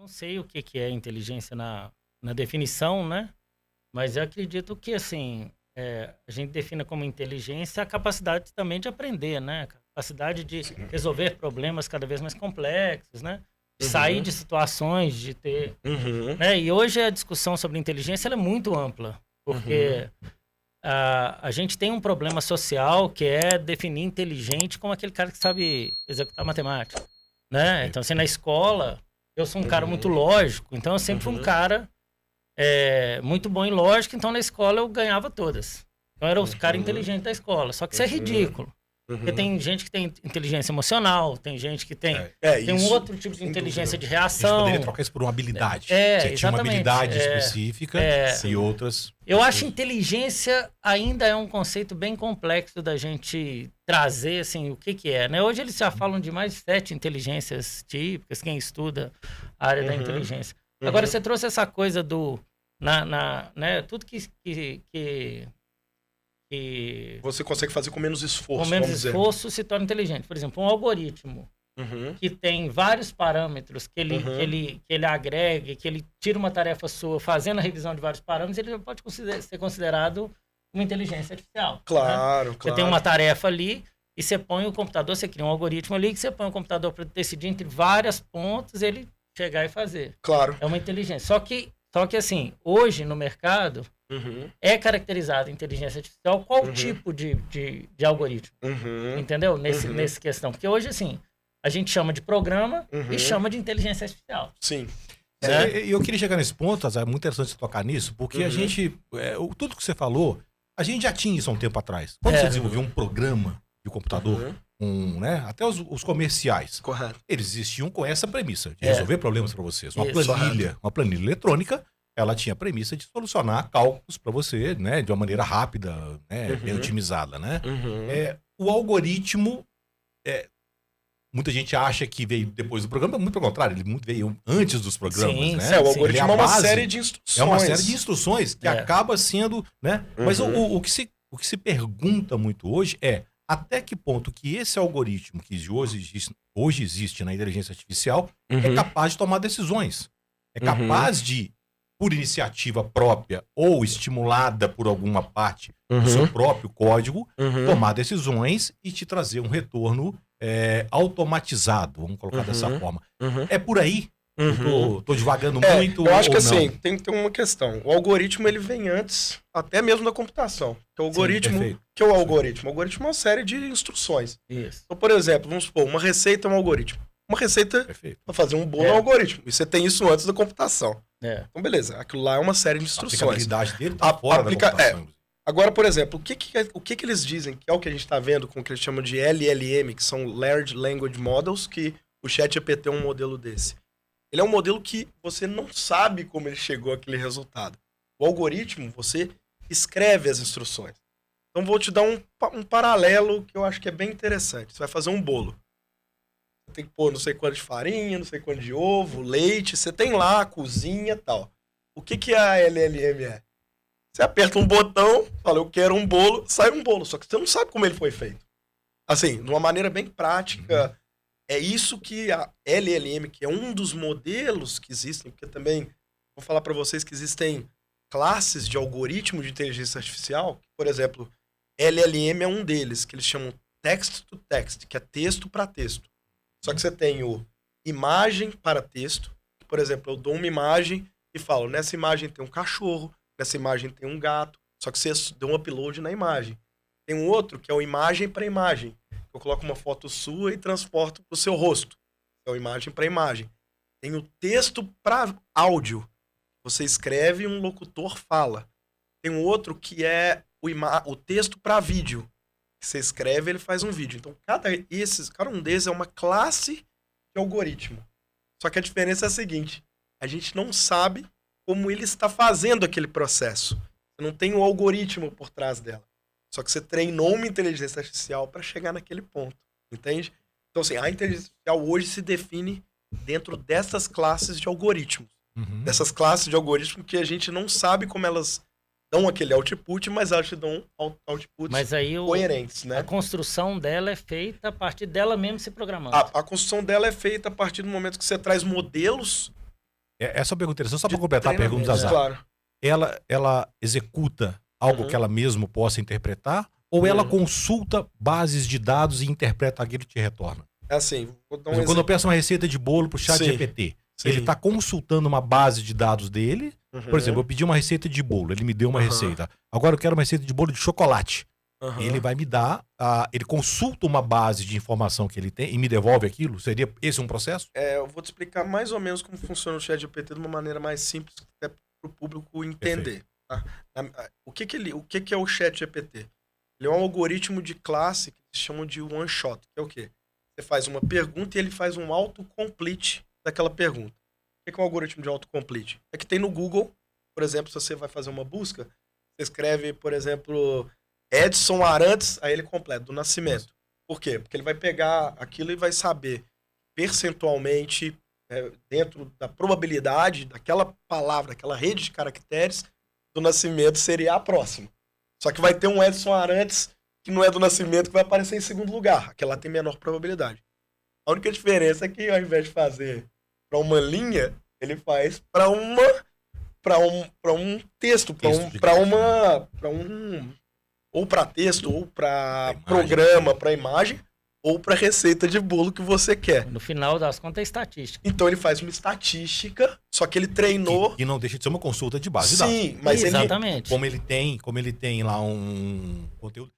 não sei o que é inteligência na definição, né? Mas eu acredito que, assim, a gente defina como inteligência a capacidade também de aprender, né? A capacidade de resolver problemas cada vez mais complexos, né? De sair de situações, de ter... né? E hoje a discussão sobre inteligência ela é muito ampla, porque a gente tem um problema social que é definir inteligente como aquele cara que sabe executar matemática, né? Então, assim, na escola, eu sou um cara muito lógico, então eu sempre fui um cara muito bom em lógica, então na escola eu ganhava todas. Então eu era o cara inteligente da escola, só que isso é ridículo. Porque tem gente que tem inteligência emocional, tem gente que tem um isso, outro tipo de inteligência de A reação. gente poderia trocar isso por uma habilidade. Exatamente. Tinha uma habilidade específica e outras... Eu acho que inteligência ainda é um conceito bem complexo da gente trazer, assim, o que é, né? Hoje eles já falam de mais de 7 inteligências típicas, quem estuda a área da inteligência. Agora, você trouxe essa coisa do... né, tudo que você consegue fazer com menos esforço. Com menos esforço se torna inteligente. Por exemplo, um algoritmo que tem vários parâmetros que ele agrega, que ele tira uma tarefa sua fazendo a revisão de vários parâmetros, ele pode ser considerado uma inteligência artificial. Claro, né? Você tem uma tarefa ali e você põe o computador, você cria um algoritmo ali que você põe o computador para decidir entre várias pontas, ele chegar e fazer. Claro. É uma inteligência. Só que assim, hoje no mercado é caracterizado inteligência artificial qual tipo de algoritmo, entendeu? Nesse questão. Porque hoje, assim, a gente chama de programa e chama de inteligência artificial. Sim. Eu queria chegar nesse ponto, é muito interessante você tocar nisso, porque a gente, tudo que você falou, a gente já tinha isso há um tempo atrás. Quando você desenvolveu um programa de computador, né, até os comerciais, eles existiam com essa premissa, de resolver problemas para vocês. Uma planilha eletrônica, ela tinha a premissa de solucionar cálculos para você, né, de uma maneira rápida, né, bem otimizada, né? O algoritmo, muita gente acha que veio depois do programa, muito pelo contrário, ele veio antes dos programas, né? O algoritmo é uma série de instruções. É uma série de instruções que acaba sendo, né? Mas o que se pergunta muito hoje é até que ponto que esse algoritmo que hoje existe na inteligência artificial é capaz de tomar decisões. É capaz de, por iniciativa própria ou estimulada por alguma parte do seu próprio código, tomar decisões e te trazer um retorno automatizado, vamos colocar dessa forma. É por aí? Tô divagando muito. Eu acho que assim, tem uma questão. O algoritmo ele vem antes, até mesmo da computação. O algoritmo, que é o algoritmo? O algoritmo é uma série de instruções. Isso. Então, por exemplo, vamos supor, uma receita é um algoritmo. Uma receita para fazer um bolo é um algoritmo. E você tem isso antes da computação. Então, beleza. Aquilo lá é uma série de instruções. A aplicabilidade dele tá fora da computação. Agora, por exemplo, o que eles dizem, que é o que a gente está vendo com o que eles chamam de LLM, que são Large Language Models, que o ChatGPT é um modelo desse. Ele é um modelo que você não sabe como ele chegou àquele resultado. O algoritmo, você escreve as instruções. Então, vou te dar um paralelo que eu acho que é bem interessante. Você vai fazer um bolo. Você tem que pôr não sei quanto de farinha, não sei quanto de ovo, leite. Você tem lá a cozinha e tal. O que a LLM é? Você aperta um botão, fala, eu quero um bolo, sai um bolo. Só que você não sabe como ele foi feito. Assim, de uma maneira bem prática... É isso que a LLM, que é um dos modelos que existem, porque também vou falar para vocês que existem classes de algoritmo de inteligência artificial. Por exemplo, LLM é um deles, que eles chamam text to text, que é texto para texto. Só que você tem o imagem para texto. Por exemplo, eu dou uma imagem e falo, nessa imagem tem um cachorro, nessa imagem tem um gato. Só que você deu um upload na imagem. Tem um outro que é o imagem para imagem. Eu coloco uma foto sua e transporto para o seu rosto. É uma imagem para imagem. Tem o texto para áudio. Você escreve e um locutor fala. Tem um outro que é o texto para vídeo. Você escreve e ele faz um vídeo. Então, cada um desses é uma classe de algoritmo. Só que a diferença é a seguinte. A gente não sabe como ele está fazendo aquele processo. Você não tem o algoritmo por trás dela. Só que você treinou uma inteligência artificial para chegar naquele ponto, entende? Então, assim, a inteligência artificial hoje se define dentro dessas classes de algoritmos. Dessas classes de algoritmos que a gente não sabe como elas dão aquele output, mas elas te dão outputs coerentes, né? A construção dela é feita a partir dela mesmo se programando. A construção dela é feita a partir do momento que você traz modelos Essa pergunta é interessante, só para De completar a pergunta do treinamento, Azar. Claro. Ela executa algo que ela mesma possa interpretar, ou ela consulta bases de dados e interpreta aquilo que te retorna? É assim, vou dar Por exemplo, quando eu peço uma receita de bolo pro chat Sim, GPT, sim. ele está consultando uma base de dados dele. Por exemplo, eu pedi uma receita de bolo, ele me deu uma receita. Agora eu quero uma receita de bolo de chocolate. Ele vai me dar, ele consulta uma base de informação que ele tem e me devolve aquilo? Seria esse um processo? Eu vou te explicar mais ou menos como funciona o ChatGPT de uma maneira mais simples, até para o público entender. Tá? O que é o ChatGPT? Ele é um algoritmo de classe que eles chamam de one shot, que é o quê? Você faz uma pergunta e ele faz um autocomplete daquela pergunta. O que é um algoritmo de autocomplete? É que tem no Google, por exemplo, se você vai fazer uma busca, você escreve, por exemplo, Edson Arantes, aí ele completa, do nascimento. Por quê? Porque ele vai pegar aquilo e vai saber percentualmente, dentro da probabilidade daquela palavra, daquela rede de caracteres, do nascimento seria a próxima. Só que vai ter um Edson Arantes que não é do nascimento que vai aparecer em segundo lugar. Aquela tem menor probabilidade. A única diferença é que ao invés de fazer para uma linha, ele faz para um texto, ou para texto, ou para programa, para imagem, ou para receita de bolo que você quer. No final das contas é estatística. Então ele faz uma estatística, só que ele treinou. E não deixa de ser uma consulta de base de dados. Sim, mas Exatamente. Como ele tem lá um conteúdo.